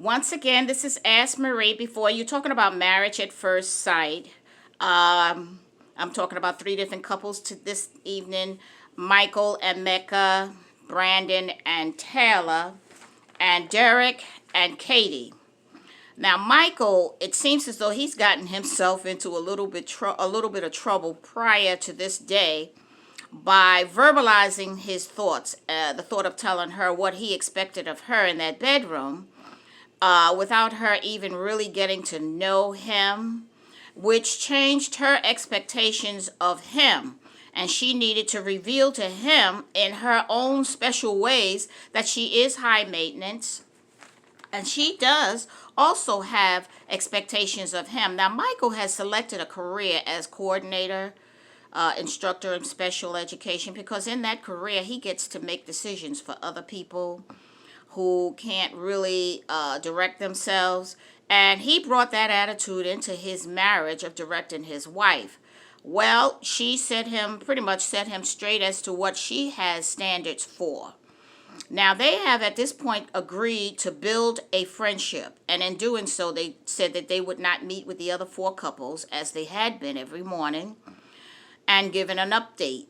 Once again, this is Ask Marie. Before you're talking about marriage at first sight, I'm talking about three different couples to this evening: Micheal and Meka, Brandon and Taylor, and Derek and Katie. Now, Micheal, it seems as though he's gotten himself into a little bit of trouble prior to this day by verbalizing his thoughts. The thought of telling her what he expected of her in that bedroom, without her even really getting to know him, which changed her expectations of him. And she needed to reveal to him in her own special ways that she is high maintenance. And she does also have expectations of him. Now, Micheal has selected a career as coordinator, instructor in special education, because in that career, he gets to make decisions for other people who can't really direct themselves. And he brought that attitude into his marriage of directing his wife. Well, she pretty much set him straight as to what she has standards for. Now, they have at this point agreed to build a friendship. And in doing so, they said that they would not meet with the other four couples as they had been every morning and given an update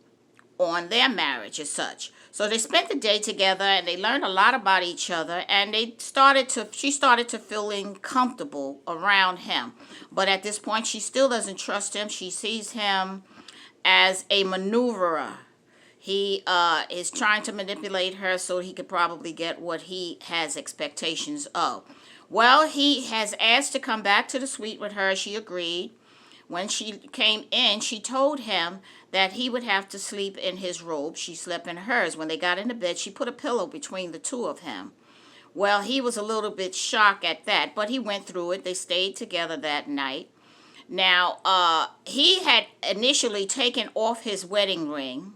on their marriage as such. So they spent the day together and they learned a lot about each other, and she started to feeling comfortable around him. But at this point, she still doesn't trust him. She sees him as a maneuverer. He is trying to manipulate her so he could probably get what he has expectations of. Well, he has asked to come back to the suite with her. She agreed. When she came in, she told him that he would have to sleep in his robe. She slept in hers. When they got into bed, she put a pillow between the two of him. Well, he was a little bit shocked at that, but he went through it. They stayed together that night. Now, he had initially taken off his wedding ring,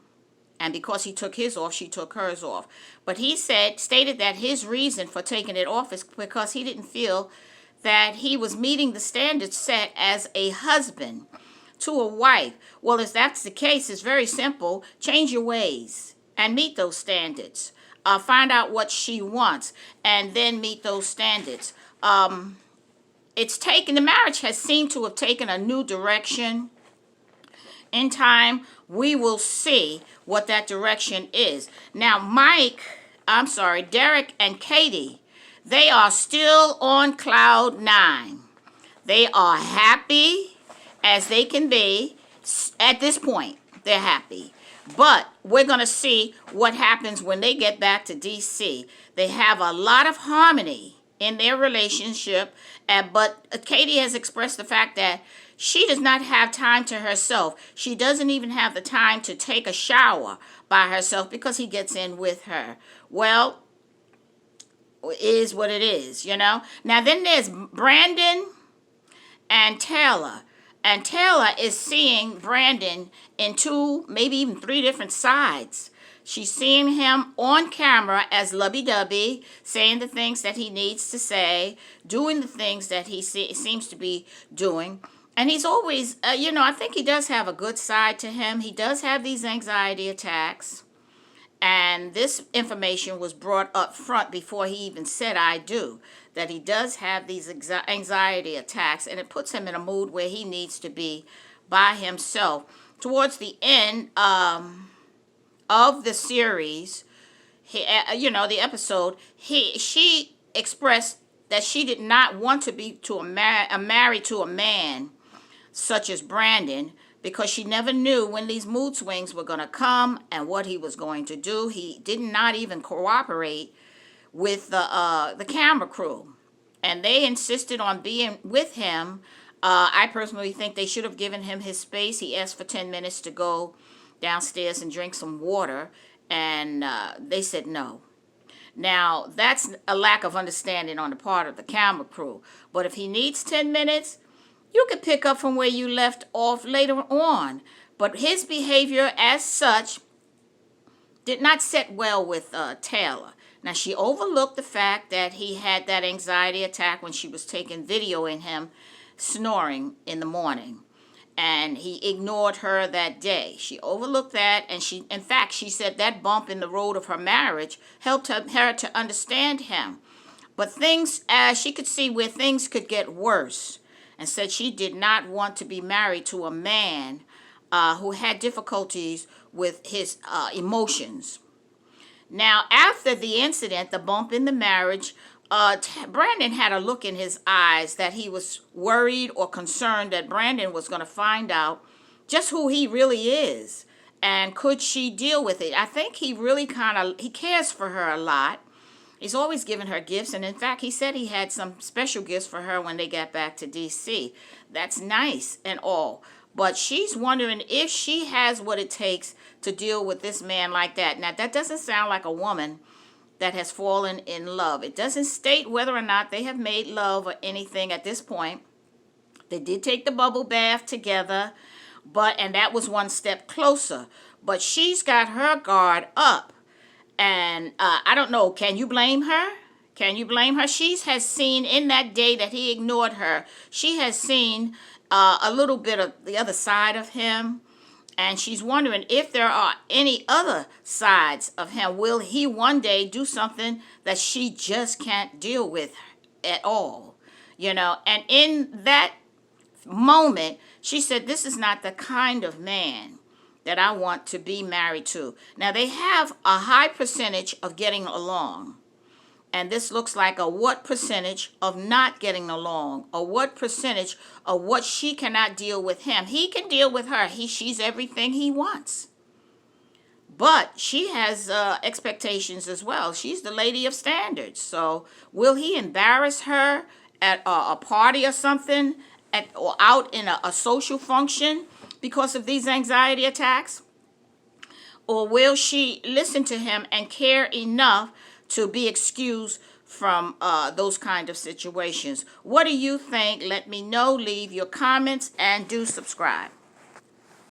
and because he took his off, she took hers off. But he stated that his reason for taking it off is because he didn't feel that he was meeting the standards set as a husband to a wife. Well, if that's the case, it's very simple. Change your ways and meet those standards. Find out what she wants and then meet those standards. The marriage has seemed to have taken a new direction. In time, we will see what that direction is. Now, Derek and Katie, they are still on cloud 9. They are happy as they can be. At this point, they're happy. But we're going to see what happens when they get back to D.C. They have a lot of harmony in their relationship, but Katie has expressed the fact that she does not have time to herself. She doesn't even have the time to take a shower by herself because he gets in with her. Well, it is what it is, you know. Now, then there's Brandon and Taylor. And Taylor is seeing Brandon in 2, maybe even 3 different sides. She's seeing him on camera as lovey-dovey, saying the things that he needs to say, doing the things that he seems to be doing. And he's always, I think he does have a good side to him. He does have these anxiety attacks. And this information was brought up front before he even said I do, that he does have these anxiety attacks, and it puts him in a mood where he needs to be by himself. Towards the end of the series, the episode, she expressed that she did not want to be married to a man such as Brandon, because she never knew when these mood swings were going to come and what he was going to do. He did not even cooperate with the camera crew, and they insisted on being with him. I personally think they should have given him his space. He asked for 10 minutes to go downstairs and drink some water, and they said no. Now, that's a lack of understanding on the part of the camera crew. But if he needs 10 minutes, you could pick up from where you left off later on. But his behavior as such did not sit well with Taylor. Now, she overlooked the fact that he had that anxiety attack when she was taking video in him snoring in the morning. And he ignored her that day. She overlooked that, and she said that bump in the road of her marriage helped her to understand him. But things, as she could see where things could get worse, and said she did not want to be married to a man who had difficulties with his emotions. Now, after the incident, the bump in the marriage, Brandon had a look in his eyes that he was worried or concerned that Brandon was going to find out just who he really is, and could she deal with it. I think he really he cares for her a lot. He's always given her gifts, and in fact, he said he had some special gifts for her when they got back to D.C. That's nice and all, but she's wondering if she has what it takes to deal with this man like that. Now, that doesn't sound like a woman that has fallen in love. It doesn't state whether or not they have made love or anything at this point. They did take the bubble bath together, and that was one step closer. But she's got her guard up. And I don't know, can you blame her? Can you blame her? She has seen in that day that he ignored her, she has seen a little bit of the other side of him. And she's wondering if there are any other sides of him. Will he one day do something that she just can't deal with at all? You know, and in that moment, she said, this is not the kind of man that I want to be married to. Now, they have a high percentage of getting along. And this looks like a what percentage of not getting along, or what percentage of what she cannot deal with him. He can deal with her. She's everything he wants. But she has expectations as well. She's the lady of standards. So will he embarrass her at a party or something, or out in a social function because of these anxiety attacks? Or will she listen to him and care enough to be excused from those kind of situations? What do you think? Let me know. Leave your comments and do subscribe.